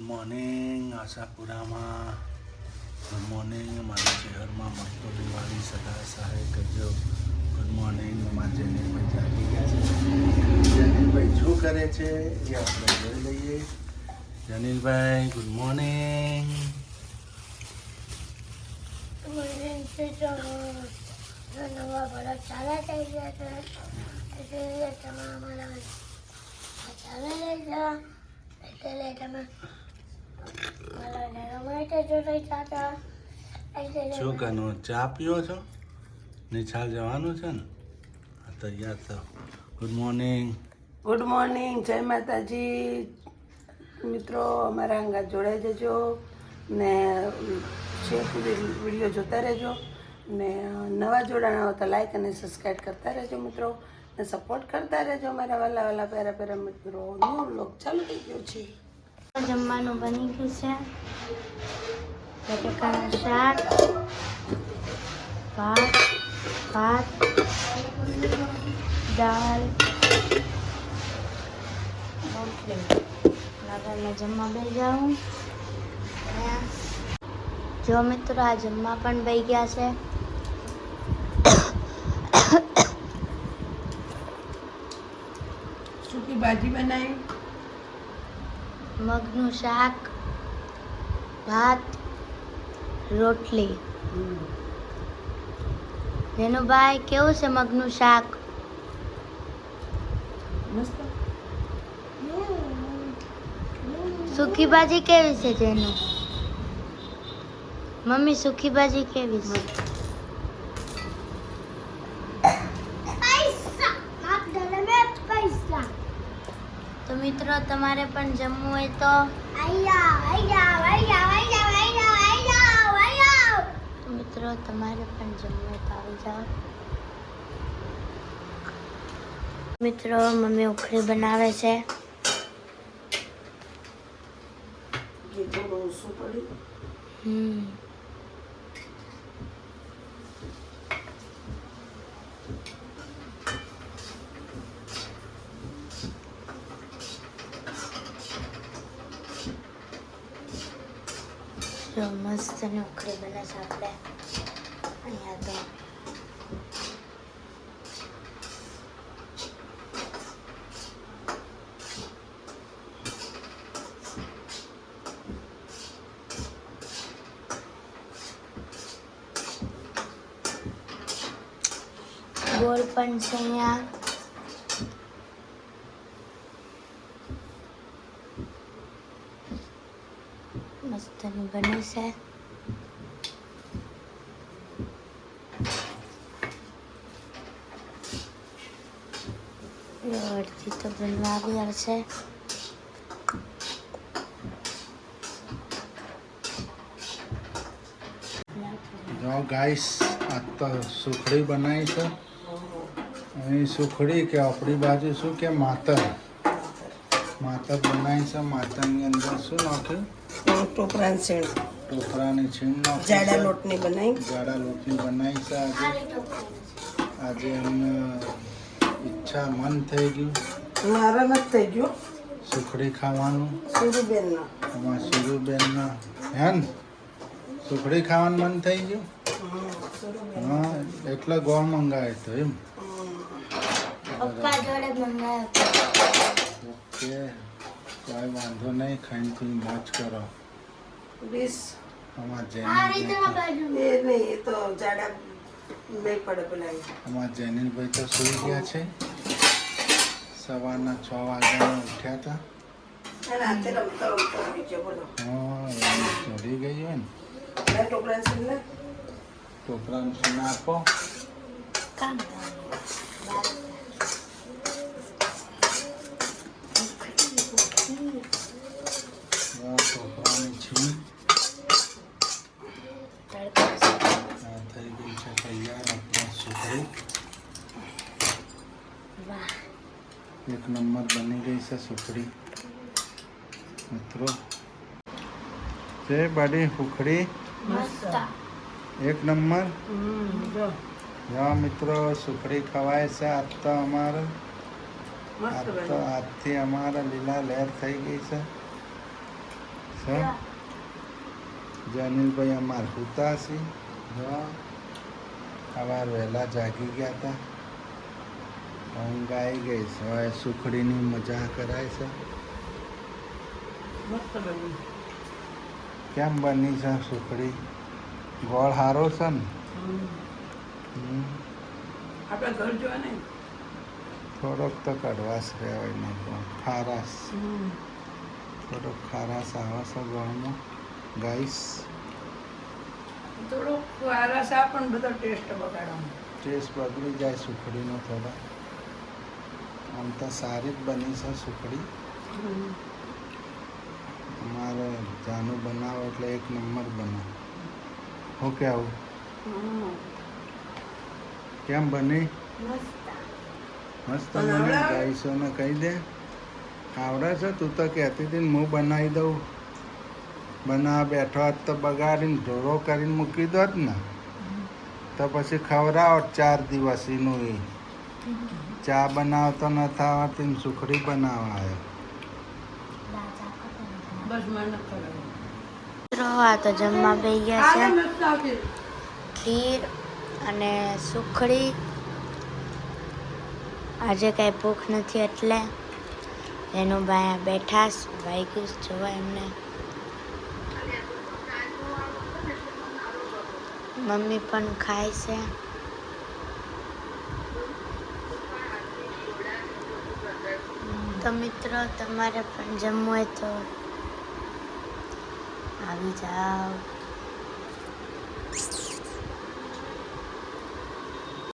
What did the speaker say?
Morning આશાપુરામાં good morning અમારા શહેરમાં મસ્તો દિવાળી સદા સહાય કરજો. ગુડ મોર્નિંગ અમારા જનીલભાઈ જાગી ગયા છે. જનીલભાઈ શું કરે છે એ આપણે જોઈ લઈએ. જનીલભાઈ ગુડ મોર્નિંગ. નવા બધા ચાલા થઈ ગયા છે એટલે તમે અમારા ચાલા લઈ જા એટલે તમે મારા લેવા માટે જો લઈ જતા શું કરવાનું? ચા પીવો છો? નિશાળ જવાનું છે ને? તૈયાર થાવ. Good morning. ગુડ મોર્નિંગ, જય માતાજી મિત્રો. અમારા અંગાત જોડાઈ જજો ને શેર વિડીયો જોતા રહેજો ને નવા જોડાણા હોય તો લાઈક અને સબસ્ક્રાઈબ કરતા રહેજો મિત્રો ને સપોર્ટ કરતા રહેજો મારા વાલા વાલા પ્યારા પ્યારા મિત્રો. ન્યૂ વ્લોગ ચાલુ થઈ ગયો છે. જમવાનું બની ગયું છે. બટેકાનું શાક, ભાત દાળ રોટલી. હવે જમવા બેસી જાઉં. જો મિત્રો આ જમવા પણ બેસી ગયા છે. સૂકી ભાજી બનાવી, મગનું શાક, ભાત, રોટલી. રેનુભાઈ કેવું છે મગનું શાક? મસ્ત. સૂકી ભાજી કેવી છે જેનું? મમ્મી સૂકી ભાજી કેવી છે? તો મિત્રો તમારે પણ જમવું હોય તો મિત્રો તમારે પણ જમવું હોય તો આવી જાઓ. મિત્રો મમ્મી ઉખડી બનાવે છે. ઘી થોડું ઓછું પડ્યું. જો મસ્ત ને ઉખડી બને છે આપણે અહીંયા તો. ગોળ પણ છે અહીંયા. મસ્તની બને છે. અડધી તો બનવા આવી આવશે. જો ગાઈસ આ તો સુખડી બનાવી છે. અહીં સુખડી કે આપણી બાજુ શું કે માતર બનાવી છે. માતરની અંદર શું નાખ્યું? ટોપરાની શેણ, ટોપરાની છીણ નાખી જાડા છે. લોટની બનાવી. જાડા લોટની બનાવી છે. આજે એમને ઈચ્છા મન થઈ ગયું મારા નથી થઈ ગયું. સુખડી ખાવાનું. સુરુબેનના અમારા સુરુબેનના હેન સુખડી ખાવાનું મન થઈ ગયું. હા એટલે ગોળ મંગાવ્યો હતો એમ. પપ્પા જોડે મંગાવ્યો. ઓકે કોઈ વાંધો નહીં. ખાઈને પીને મોજ કરો. ડીશ અમારા એ નહીં, એ તો જાડા નહીં પડે પેલા. જેનિલભાઈ તો સૂઈ ગયા છે. સવારના 6 વાગ્યામાં ઉઠ્યા હતા. રાતે રમતા રમતા આવી છે. બોલો હા ચડી ગઈ હોય ને. ટોપરાની શેણ ને ટોપરાનું શું આપો. કામ ટોપરાની છીણ થઈ ગઈ છે તૈયાર. આપણા સુખડી એક નંબર બની ગઈ છે સુખડી મિત્રો. જે બાડી સુખડી મસ્ત. એક નંબર. જો હા મિત્રો સુખડી ખવાય છે. આજ તો અમારે મસ્ત આજ તો આજથી અમારે લીલા લહેર થઈ ગઈ છે. હા જનીલભાઈ અમાર સૂતા છે સવાર વહેલા જાગી ગયા હતા ઊંઘ આવી ગઈ છે હવે સુખડીની મજા કરાય છે મસ્ત બની કેમ બની છે સુખડી ગોળ સારો છે ને આપણે ઘર જોવા ને થોડોક તો કડવાશ રહેવાય નહીં પણ ખારાશ થોડોક ખારાશ આવે છે ગોળમાં ગાઈસ થોડોક વારસ આ પણ બધો ટેસ્ટ બગાડવાનો ટેસ્ટ બગડી જાય સુખડીનો થોડા આમ તો સારી જ બની છે સુખડી અમારે જાનું બનાવો એટલે એક નંબર બને હું કેવું કેમ બની મસ્ત મસ્ત તને બની આવડે? ગાઈશોને કહી દે આવડે છે તું તો કહેતી હતી ને હું બનાવી દઉં બનાવવા બેઠો હોત તો બગાડીને ઢોરો કરીને મૂકી દોત ને તો પછી ખવડાવો 4 દિવસ એનું એ ચા બનાવતો નથી આવડતી ને સુખડી બનાવવા આવ્યો બસ મને ખબર મિત્રો આ તો જમવા બેસી ગયા છે મસ્ત આવતી ખીર અને સુખડી આજે કાંઈ ભૂખ નથી એટલે એનું ભાઈ બેઠા વાગ્યું જોવા એમને મમ્મી પણ ખાય છે તો મિત્રો તમારે પણ જમવું હોય તો આવી જાઓ